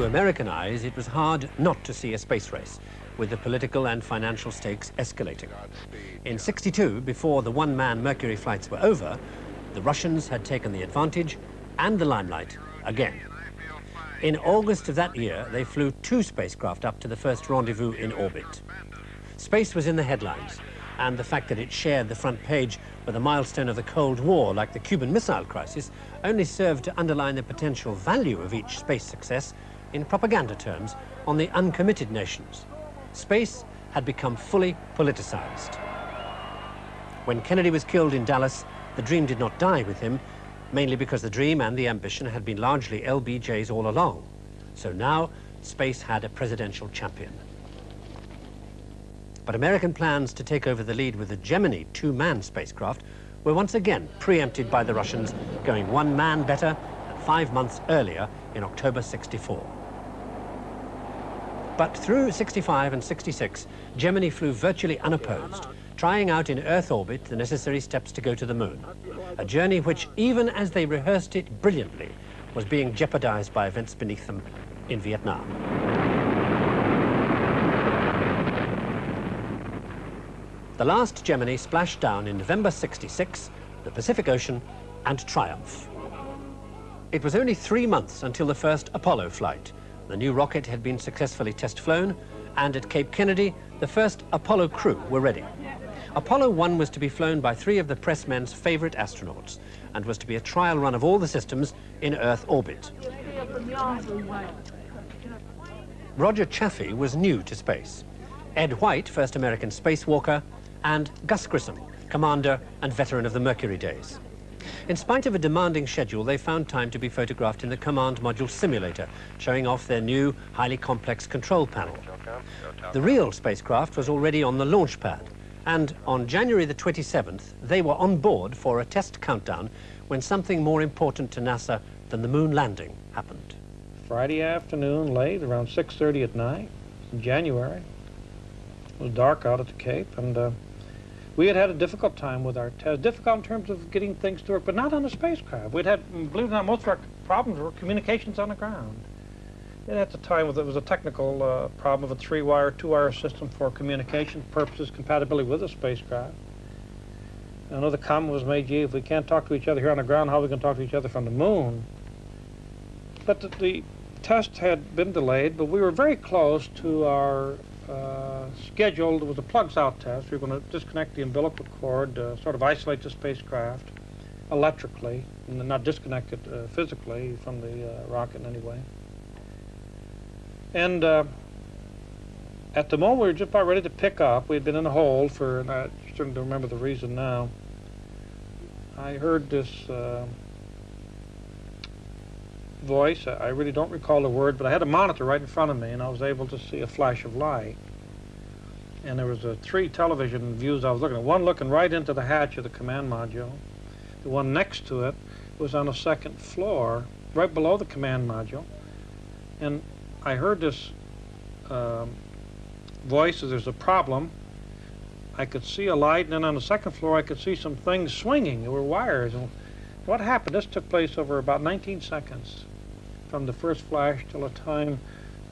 To American eyes, it was hard not to see a space race, with the political and financial stakes escalating. In '62, before the one-man Mercury flights were over, the Russians had taken the advantage and the limelight again. In August of that year, they flew 2 spacecraft up to the first rendezvous in orbit. Space was in the headlines, and the fact that it shared the front page with a milestone of the Cold War, like the Cuban Missile Crisis, only served to underline the potential value of each space success in propaganda terms on the uncommitted nations. Space had become fully politicized. When Kennedy was killed in Dallas, the dream did not die with him, mainly because the dream and the ambition had been largely LBJ's all along. So now, space had a presidential champion. But American plans to take over the lead with the Gemini 2-man spacecraft were once again preempted by the Russians, going 1 man better than 5 months earlier in October '64. But through '65 and '66, Gemini flew virtually unopposed, trying out in Earth orbit the necessary steps to go to the moon, a journey which, even as they rehearsed it brilliantly, was being jeopardized by events beneath them in Vietnam. The last Gemini splashed down in November '66, the Pacific Ocean, and triumph. It was only 3 months until the first Apollo flight. The new rocket had been successfully test-flown, and at Cape Kennedy, the first Apollo crew were ready. Apollo 1 was to be flown by 3 of the pressmen's favorite astronauts, and was to be a trial run of all the systems in Earth orbit. Roger Chaffee was new to space. Ed White, first American spacewalker, and Gus Grissom, commander and veteran of the Mercury days. In spite of a demanding schedule, they found time to be photographed in the command module simulator, showing off their new, highly complex control panel. The real spacecraft was already on the launch pad, and on January the 27th, they were on board for a test countdown when something more important to NASA than the moon landing happened. Friday afternoon, late, around 6:30 at night, in January. It was dark out at the Cape, and we had a difficult time with our test. Difficult in terms of getting things to work, but not on the spacecraft. We'd had, believe it or not, most of our problems were communications on the ground. And at the time, it was a technical problem of a 3-wire, 2-wire system for communication purposes, compatibility with the spacecraft. Another comment was made, gee, if we can't talk to each other here on the ground, how are we going to talk to each other from the moon? But the test had been delayed, but we were very close to our scheduled. It was a plugs-out test. We were going to disconnect the umbilical cord, sort of isolate the spacecraft electrically, and not disconnect it physically from the rocket in any way. And at the moment, we were just about ready to pick up. We had been in a hold for, and I'm starting to remember the reason now. I heard this voice. I really don't recall the word, but I had a monitor right in front of me, and I was able to see a flash of light. And there was 3 television views I was looking at. One looking right into the hatch of the command module. The one next to it was on the 2nd floor, right below the command module. And I heard this voice, there's a problem. I could see a light, and then on the 2nd floor I could see some things swinging. There were wires. And what happened? This took place over about 19 seconds. From the first flash till the time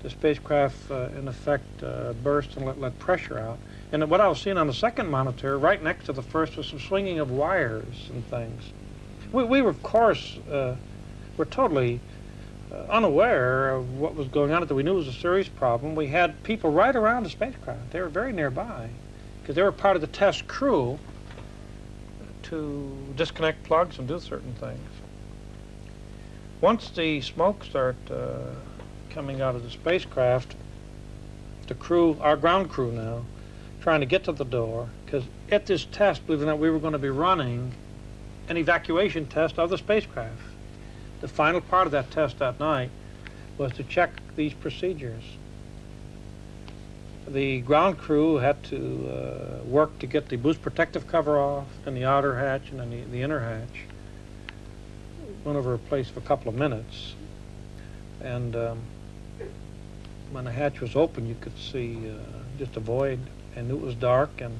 the spacecraft, in effect, burst and let pressure out. And what I was seeing on the 2nd monitor, right next to the first, was some swinging of wires and things. We were, of course, were totally unaware of what was going on. We knew it was a serious problem. We had people right around the spacecraft. They were very nearby, because they were part of the test crew to disconnect plugs and do certain things. Once the smoke started coming out of the spacecraft, the crew, our ground crew now, trying to get to the door, because at this test, believe it or not, we were going to be running an evacuation test of the spacecraft. The final part of that test that night was to check these procedures. The ground crew had to work to get the boost protective cover off, and the outer hatch, and then the inner hatch. Went over a place for a couple of minutes, and when the hatch was open, you could see just a void, and it was dark, and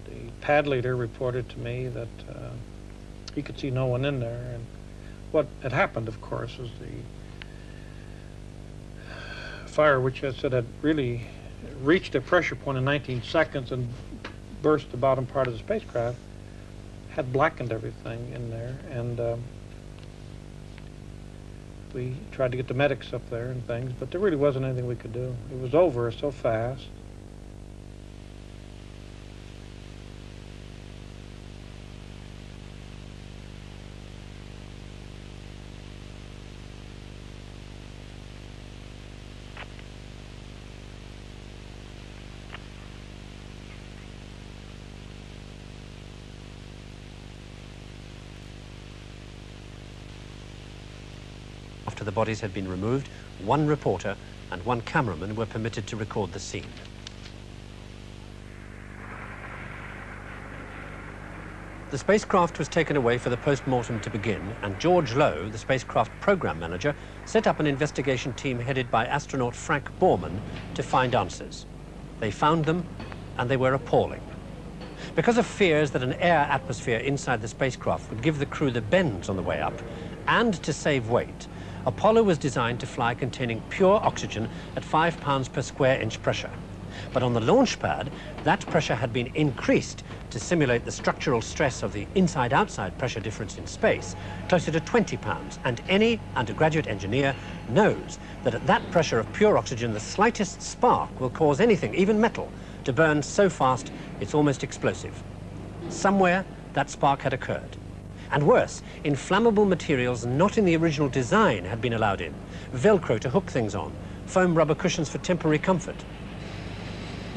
the pad leader reported to me that he could see no one in there. And what had happened, of course, was fire, which I said had really reached a pressure point in 19 seconds and burst the bottom part of the spacecraft, had blackened everything in there, and we tried to get the medics up there and things, but there really wasn't anything we could do. It was over so fast. After the bodies had been removed, one reporter and one cameraman were permitted to record the scene. The spacecraft was taken away for the post-mortem to begin, and George Lowe, the spacecraft program manager, set up an investigation team headed by astronaut Frank Borman to find answers. They found them, and they were appalling. Because of fears that an air atmosphere inside the spacecraft would give the crew the bends on the way up, and to save weight, Apollo was designed to fly containing pure oxygen at 5 pounds per square inch pressure. But on the launch pad, that pressure had been increased to simulate the structural stress of the inside-outside pressure difference in space, closer to 20 pounds. And any undergraduate engineer knows that at that pressure of pure oxygen, the slightest spark will cause anything, even metal, to burn so fast it's almost explosive. Somewhere, that spark had occurred. And worse, inflammable materials not in the original design had been allowed in. Velcro to hook things on, foam rubber cushions for temporary comfort.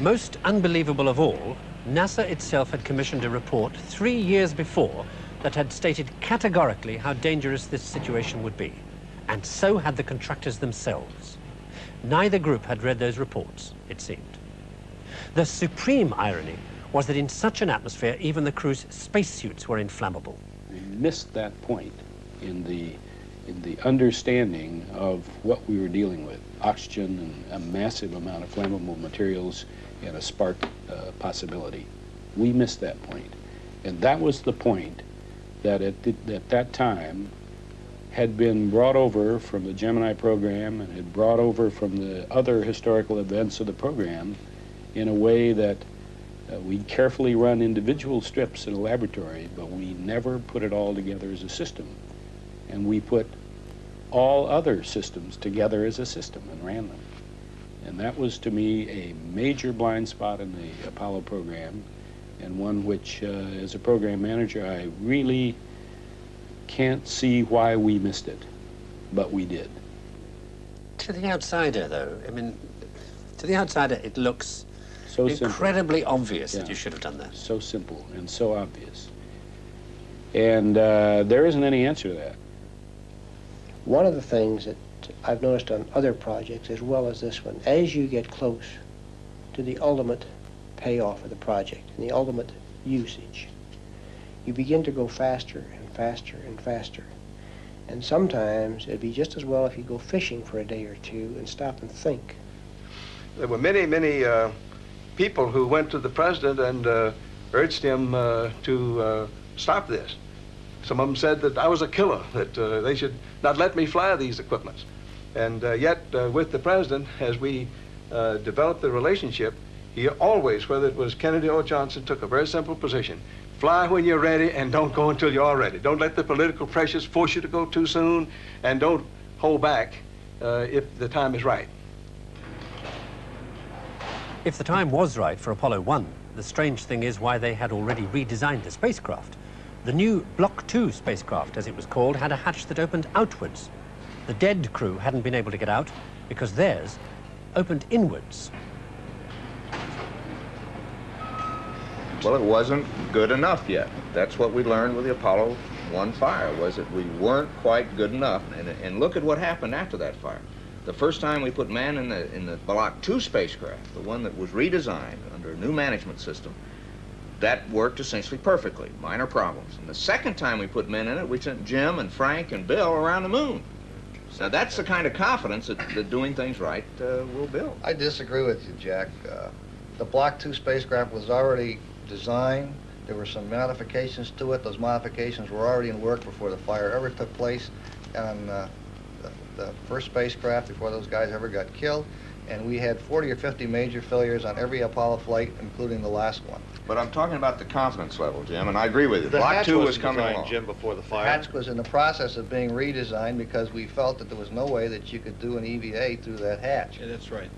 Most unbelievable of all, NASA itself had commissioned a report 3 years before that had stated categorically how dangerous this situation would be. And so had the contractors themselves. Neither group had read those reports, it seemed. The supreme irony was that in such an atmosphere, even the crew's spacesuits were inflammable. We missed that point in the understanding of what we were dealing with. Oxygen and a massive amount of flammable materials and a spark possibility. We missed that point. And that was the point that at that time had been brought over from the Gemini program and had brought over from the other historical events of the program in a way that we'd carefully run individual strips in a laboratory, but we never put it all together as a system. And we put all other systems together as a system and ran them. And that was, to me, a major blind spot in the Apollo program, and one which, as a program manager, I really can't see why we missed it, but we did. To the outsider, though, I mean, to the outsider, it looks so incredibly obvious yeah, that you should have done that. So simple and so obvious. And there isn't any answer to that. One of the things that I've noticed on other projects as well as this one, as you get close to the ultimate payoff of the project and the ultimate usage, you begin to go faster and faster and faster. And sometimes it'd be just as well if you go fishing for a day or two and stop and think. There were many, many people who went to the president and urged him to stop this. Some of them said that I was a killer, that they should not let me fly these equipments. And yet, with the president, as we developed the relationship, he always, whether it was Kennedy or Johnson, took a very simple position. Fly when you're ready and don't go until you're ready. Don't let the political pressures force you to go too soon, and don't hold back if the time is right. If the time was right for Apollo 1, the strange thing is why they had already redesigned the spacecraft. The new Block 2 spacecraft, as it was called, had a hatch that opened outwards. The dead crew hadn't been able to get out because theirs opened inwards. Well, it wasn't good enough yet. That's what we learned with the Apollo 1 fire, was that we weren't quite good enough. And look at what happened after that fire. The first time we put man in the Block 2 spacecraft, the one that was redesigned under a new management system, that worked essentially perfectly, minor problems. And the second time we put men in it, we sent Jim and Frank and Bill around the moon. So that's the kind of confidence that doing things right will build. I disagree with you, Jack. The Block 2 spacecraft was already designed. There were some modifications to it. Those modifications were already in work before the fire ever took place on the first spacecraft, before those guys ever got killed. and we had 40 or 50 major failures on every Apollo flight, including the last one. But I'm talking about the confidence level, Jim, and I agree with you. The Block hatch 2 was wasn't coming designed, along. Jim, before the The fire. hatch was in the process of being redesigned because we felt that there was no way that you could do an EVA through that hatch. That's right.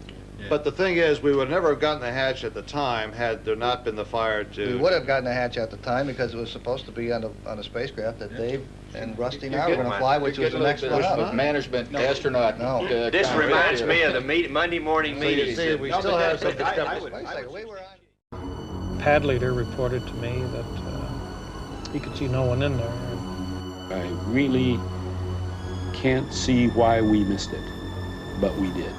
But the thing is, we would never have gotten the hatch at the time had there not been the fire to... We would have gotten a hatch at the time because it was supposed to be on a spacecraft that Dave and Rusty and I were going to fly, which was the next one up. Management, astronaut. No. This reminds me of the Monday morning meetings. See, we still have some discrepancies. Wait a second, we were on... Pad leader reported to me that he could see no one in there. I really can't see why we missed it, but we did.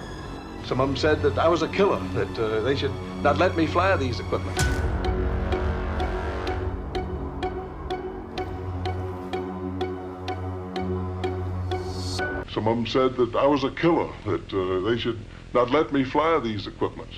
Some of them said that I was a killer, that they should not let me fly these equipment. Some of them said that I was a killer, that they should not let me fly these equipments.